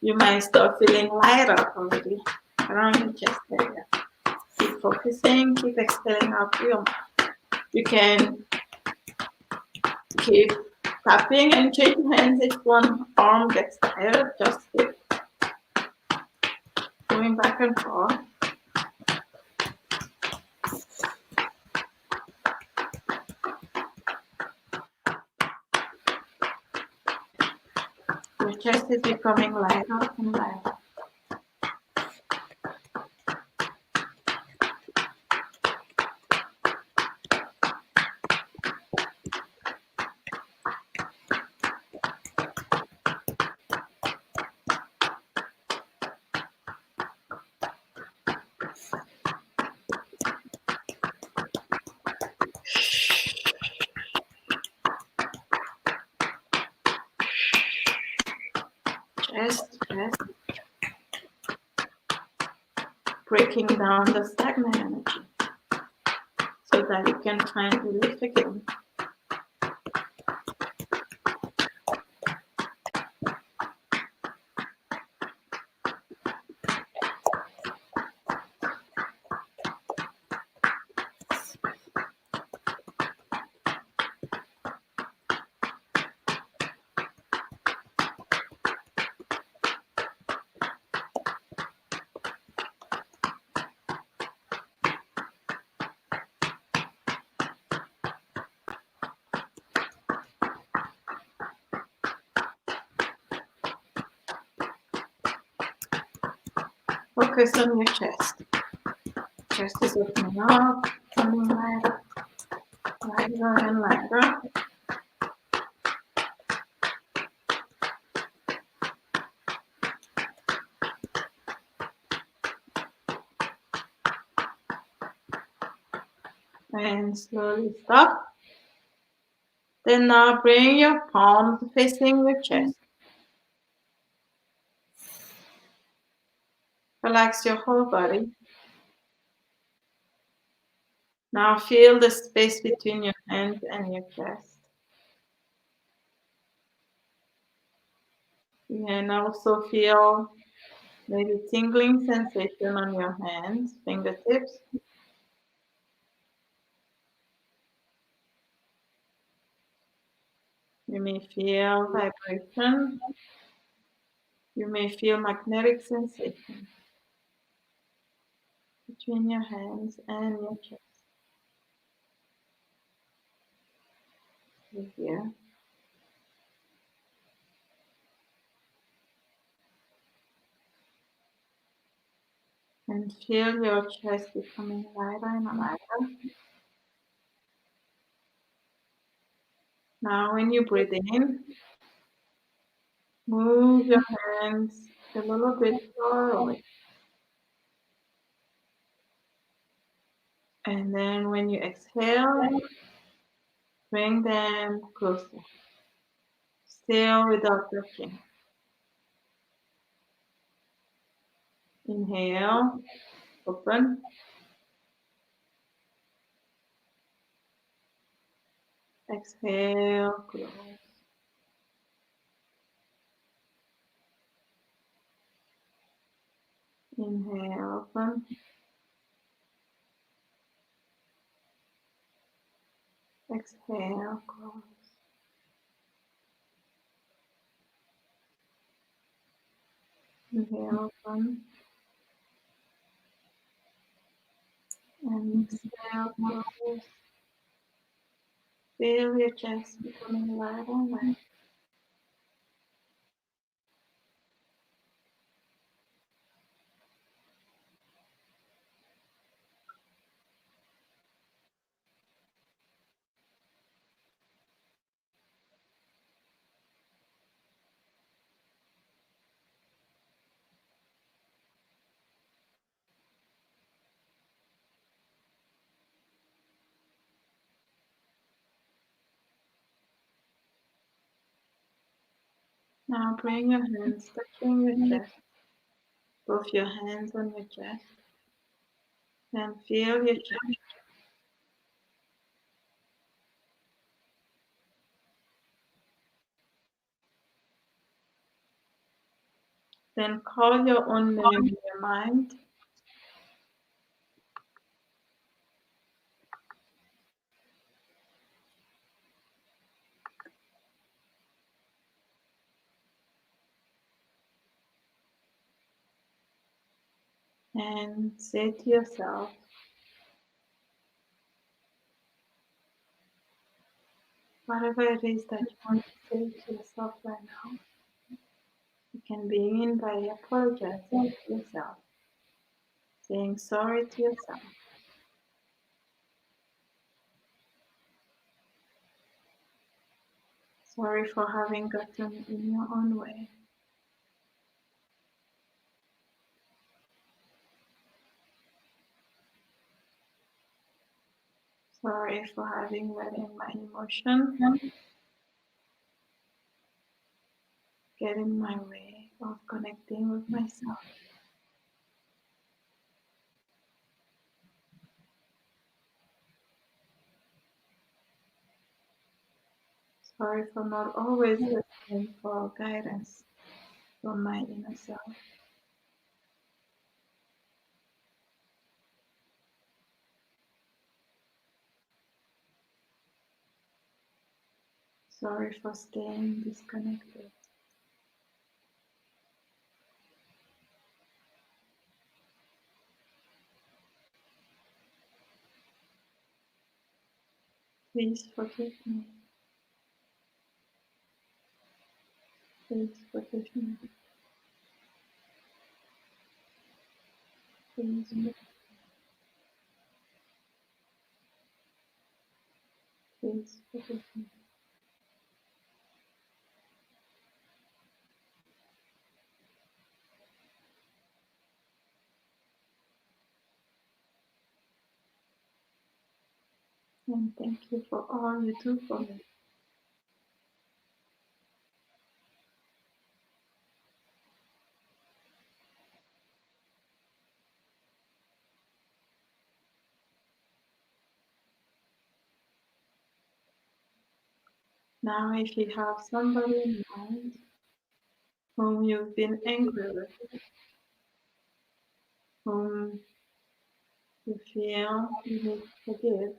you might start feeling lighter already around your chest area. Keep focusing, keep exhaling out through your mouth. You can keep tapping and changing hands if one arm gets tired. Just keep going back and forth. Your chest is becoming lighter and lighter. chest, breaking down the stagnant energy so that you can find relief again. Focus on your chest. Chest is opening up, coming lighter, lighter and lighter. And slowly stop. Then now bring your palms facing your chest. Relax your whole body. Now feel the space between your hands and your chest. You can also feel maybe tingling sensation on your hands, fingertips. You may feel vibration. You may feel magnetic sensation between your hands and your chest. Right here. And feel your chest becoming lighter and lighter. Now when you breathe in, move your hands a little bit far away. And then when you exhale, bring them closer. Still without touching. Inhale, open. Exhale, close. Inhale, open. Exhale, close. Inhale, open. And exhale, close. Feel your chest becoming lighter and lighter. Now bring your hands touching your chest. Both your hands on your chest. And feel your chest. Then call your own name in your mind. And say to yourself, whatever it is that you want to say to yourself right now. You can begin by apologizing to yourself, saying sorry to yourself. Sorry for having gotten in your own way. Sorry for having letting my emotion get in my way. of connecting with myself. Sorry for not always listening for guidance from my inner self. Sorry for staying disconnected. Please forgive me. Please forgive me. Please forgive me. Please forgive me. And thank you for all you do for me. Now, if you have somebody in mind whom you've been angry with, whom you feel you need to forgive,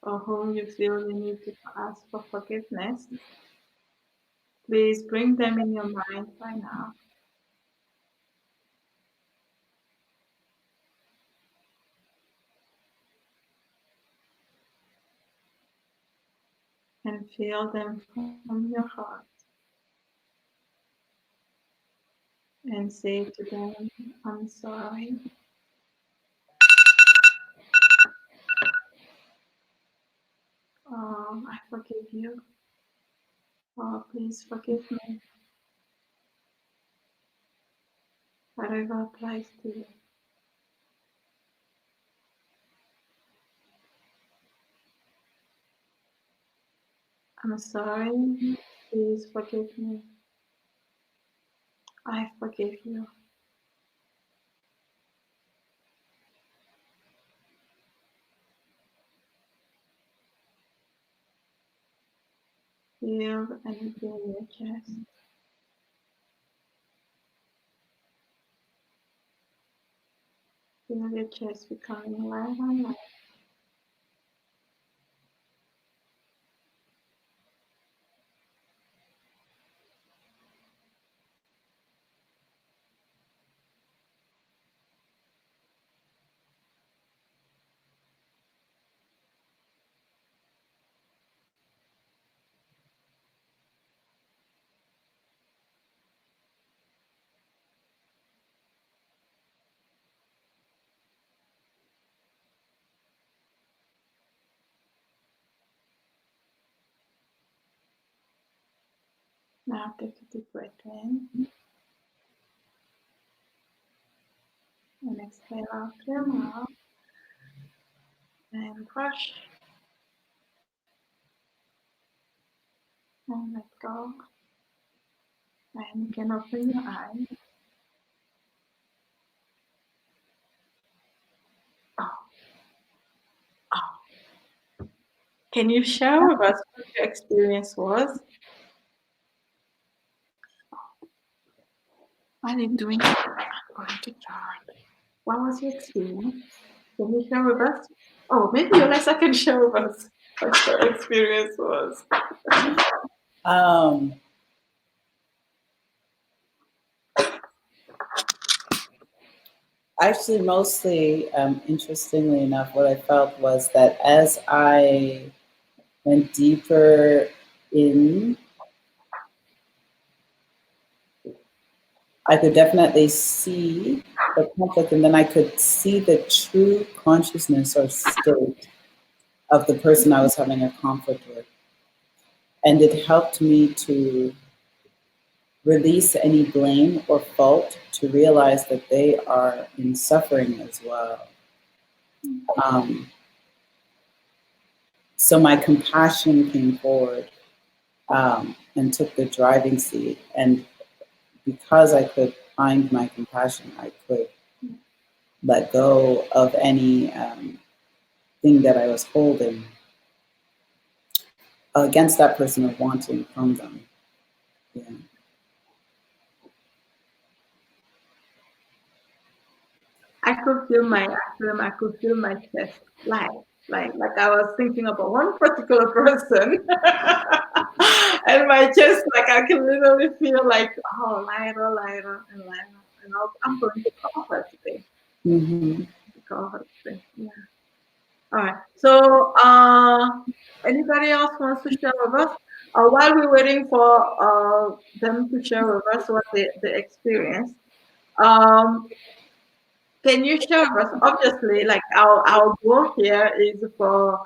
or whom you feel you need to ask for forgiveness, please bring them in your mind right now. And feel them from your heart. And say to them, I'm sorry. I forgive you. Please forgive me. Whatever applies to you. I'm sorry. Please forgive me. I forgive you. Feel energy in your chest. Feel your chest becoming lighter and lighter. Now take a deep breath in and exhale out through your mouth and brush and let go. And you can open your eyes. Oh, oh. Can you share with us what your experience was? What are you doing? I'm going to chart. What was your experience? Can you share with us? Oh, maybe Yolessa can share with us what your experience was. Actually, mostly, interestingly enough, what I felt was that as I went deeper in, I could definitely see the conflict, and then I could see the true consciousness or state of the person I was having a conflict with. And it helped me to release any blame or fault, to realize that they are in suffering as well. So my compassion came forward. and took the driving seat. And because I could find my compassion, I could let go of any thing that I was holding against that person or wanting from them. Yeah. I could feel my chest like I was thinking about one particular person, and my chest like I can literally feel like oh lighter and lighter, and I'm going to call her today. Mm-hmm. To call her today. Yeah. All right. So, anybody else wants to share with us? While we're waiting for them to share with us what they experienced, um, can you share with us? Obviously, like our goal here is for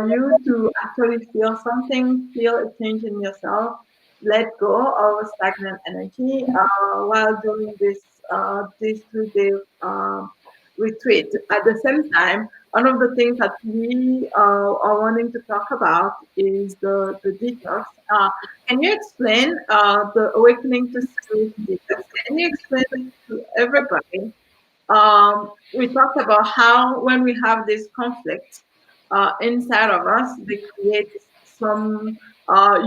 you to actually feel something, feel a change in yourself, let go of stagnant energy while doing this 3 day retreat. At the same time, one of the things that we are wanting to talk about is the detox. Can you explain the awakening to spirit detox? Can you explain to everybody we talked about how when we have this conflict inside of us, they create some.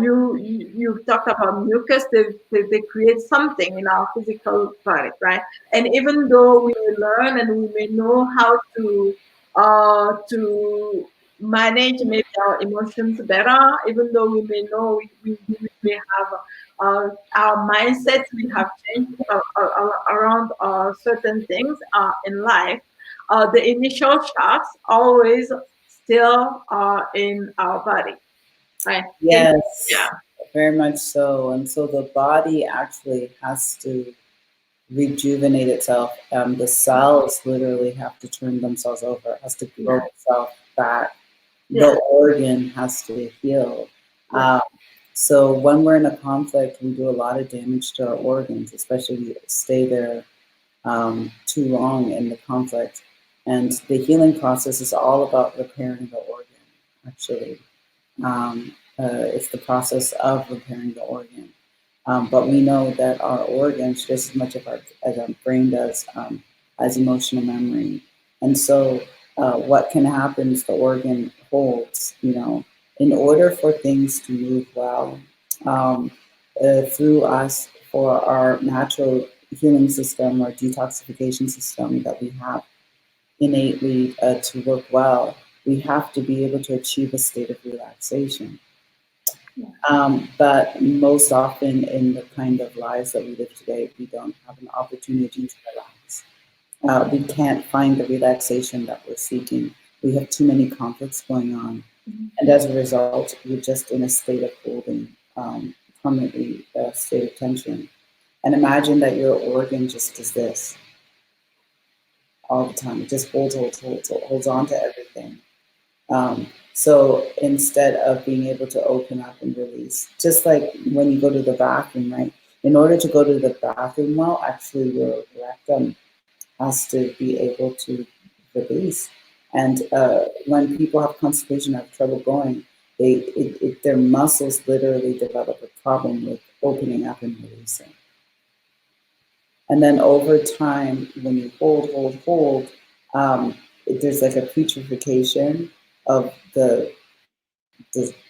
You've talked about mucus. They create something in our physical body, right? And even though we may learn and we may know how to manage maybe our emotions better, even though we may know we may have our mindsets we have changed around certain things in life. The initial shocks always still are in our body, right? Yeah. Yes, very much so. And so the body actually has to rejuvenate itself. The cells literally have to turn themselves over, it has to grow Yeah. itself back. Yeah. The organ has to heal. Yeah. Um, so when we're in a conflict, we do a lot of damage to our organs, especially if we stay there too long in the conflict. And the healing process is all about repairing the organ, actually. It's the process of repairing the organ. But we know that our organs, just as much of as our brain does, has emotional memory. And so, what can happen is the organ holds, in order for things to move well through us for our natural healing system or detoxification system that we have innately to work well, we have to be able to achieve a state of relaxation. But most often in the kind of lives that we live today, we don't have an opportunity to relax. We can't find the relaxation that we're seeking. We have too many conflicts going on. And as a result, we're just in a state of holding, permanently a state of tension. And imagine that your organ just does this all the time. It just holds on to everything. So instead of being able to open up and release, just like when you go to the bathroom, right? In order to go to the bathroom well, actually your rectum has to be able to release. And when people have constipation, have trouble going, their muscles literally develop a problem with opening up and releasing. And then over time, when you hold, there's like a putrefaction of the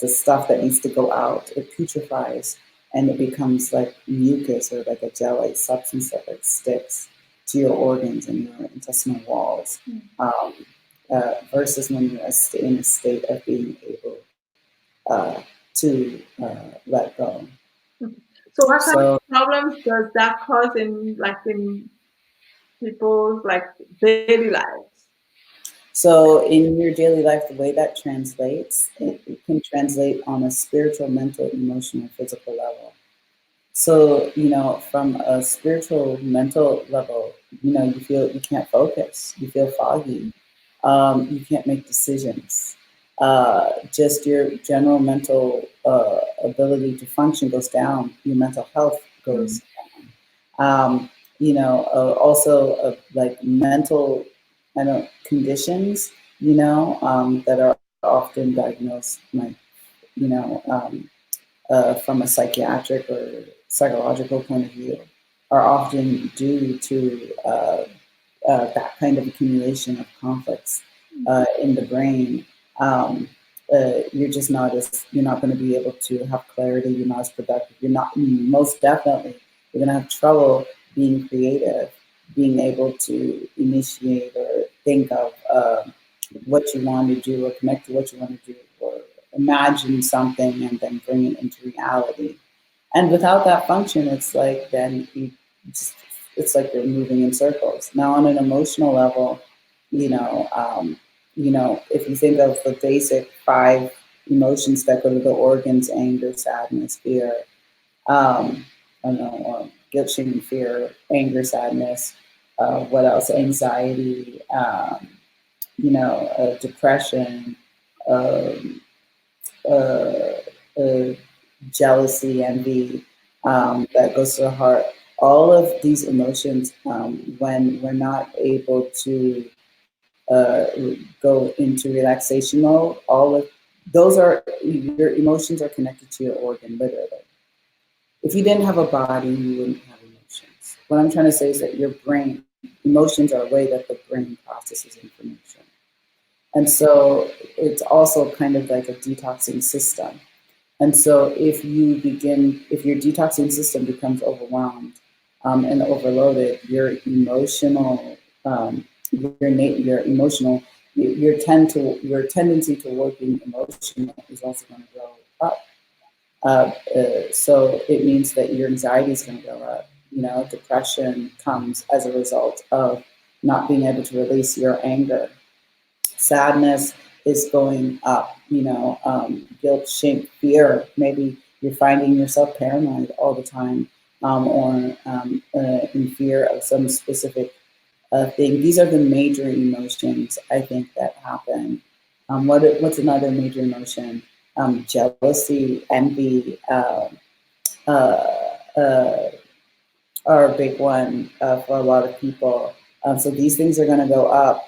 stuff that needs to go out. It putrefies and it becomes like mucus or like a gel-like substance that like sticks to your organs and your intestinal walls. Versus when you're in a state of being able to let go. So what kind of So problems does that cause in people's daily lives? So in your daily life, the way that translates, it can translate on a spiritual, mental, emotional, physical level. So, from a spiritual, mental level, you feel you can't focus, you feel foggy, you can't make decisions. Just your general mental ability to function goes down, your mental health goes down. Also like mental conditions, that are often diagnosed, like, you know, um, from a psychiatric or psychological point of view are often due to that kind of accumulation of conflicts in the brain. Um, you're not going to be able to have clarity. You're not as productive. You're not most definitely. You're going to have trouble being creative, being able to initiate or think of what you want to do or connect to what you want to do or imagine something and then bring it into reality. And without that function, it's like then it's like you're moving in circles. Now, on an emotional level, you know, if you think of the basic five emotions that go to the organs: anger, sadness, fear, I don't know, guilt, shame, and fear, anger, sadness. What else? Anxiety. Depression. Um, uh, uh, Jealousy, envy, that goes to the heart. All of these emotions, when we're not able to go into relaxation mode, all of those are your emotions are connected to your organ, literally. If you didn't have a body, you wouldn't have emotions. What I'm trying to say is that your brain, emotions are a way that the brain processes information. And so it's also kind of like a detoxing system. And so if your detoxing system becomes overwhelmed and overloaded, your emotional, your tendency to working emotional is also going to go up. So it means that your anxiety is going to go up. Depression comes as a result of not being able to release your anger. Sadness is going up. Guilt, shame, fear. Maybe you're finding yourself paranoid all the time, or in fear of some specific thing. These are the major emotions I think that happen. What's another major emotion? Jealousy, envy, uh, uh, are a big one for a lot of people. So these things are going to go up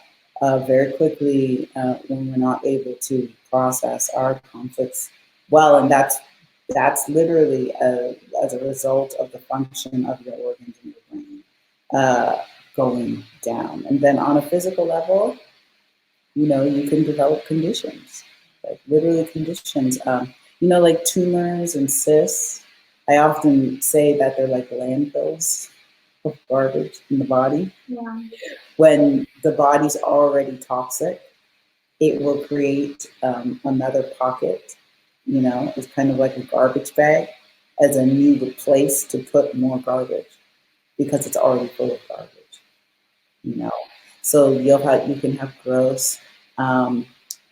very quickly when we're not able to process our conflicts well, and that's literally as a result of the function of your organs in your brain going down. And then on a physical level, you can develop conditions, like literally conditions. Like tumors and cysts. I often say that they're like landfills of garbage in the body. Yeah. When the body's already toxic, it will create another pocket. It's kind of like a garbage bag as a new place to put more garbage because it's already full of garbage. you know. So you can have gross,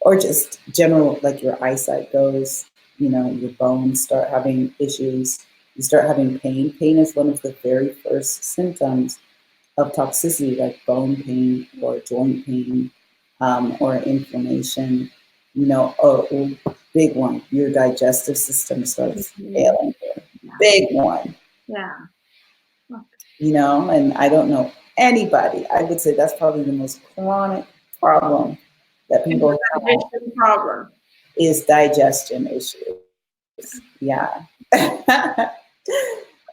or just general, like your eyesight goes. Your bones start having issues. You start having pain. Pain is one of the very first symptoms of toxicity, like bone pain or joint pain, or inflammation. Big one. Your digestive system starts failing. Big one. Yeah. And I don't know anybody. I would say that's probably the most chronic problem that people have Digestion problem. is digestion issues. Yeah.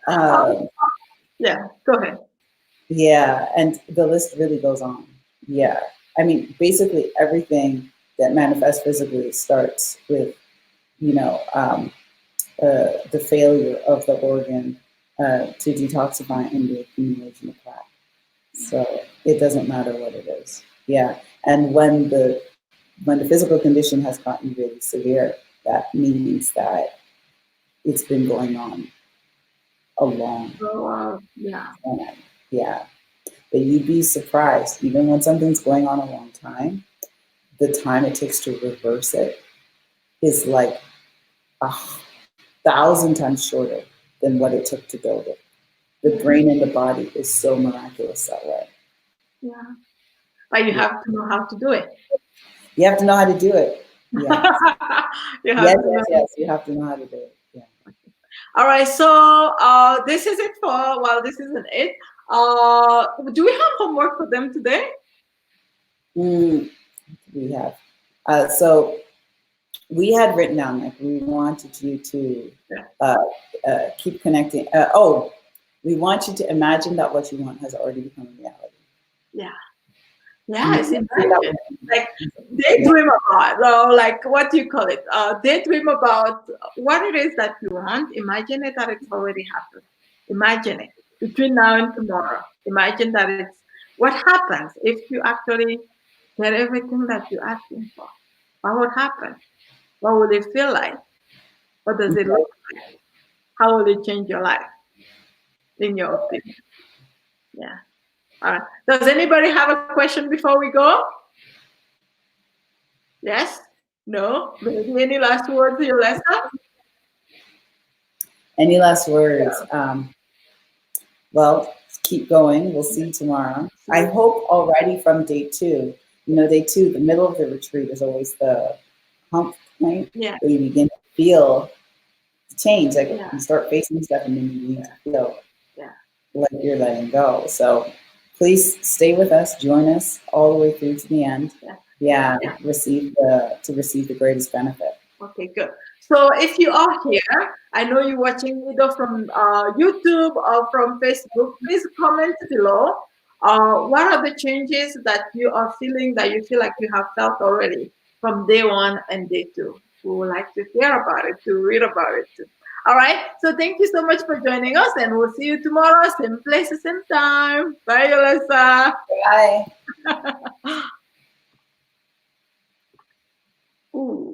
um, Yeah. Go ahead. yeah, and the list really goes on. Yeah. I mean, basically everything that manifests physically starts with, you know, um, the failure of the organ to detoxify and the accumulation of plaque. So it doesn't matter what it is. Yeah. And when the physical condition has gotten really severe, that means that it's been going on a long Yeah. time. Yeah. But you'd be surprised, even when something's going on a long time, the time it takes to reverse it is like 1,000 times shorter than what it took to build it. The brain and the body is so miraculous that way. Yeah. But you Yeah. have to know how to do it. You have to know how to do it. Yeah. You Yes, have to know. yes. You have to know how to do it. Yeah. All right. So this is it for. Well, this isn't it. Do we have homework for them today? We have. So we had written down like we wanted you to Yeah. keep connecting. We want you to imagine that what you want has already become a reality. Yeah. And Yes, you can see that imagine. Like yeah. daydream about, or like what do you call it? Daydream about what it is that you want. Imagine it that it's already happened. Imagine it between now and tomorrow. Imagine that it's what happens if you actually get everything that you're asking for. What would happen? What would it feel like? What does it look like? How will it change your life, in your opinion? Yeah. All right. Does anybody have a question before we go? Yes? No? Maybe any last words, Yolessa? Any last words? Well, keep going. We'll see you tomorrow. I hope already from day 2. Day 2, the middle of the retreat is always the hump point Yeah. where you begin to feel the change. Like Yeah. you start facing stuff and then you begin to feel Yeah. like you're letting go. So please stay with us, join us all the way through to the end. Yeah, receive the greatest benefit. Okay, good. So if you are here, I know you're watching either from YouTube or from Facebook, please comment below. What are the changes that you are feeling that you feel like you have felt already from day 1 and day 2? We would like to hear about it, to read about it too. All right. So thank you so much for joining us, and we'll see you tomorrow, same place, same time. Bye, Yolessa. Bye. Ooh.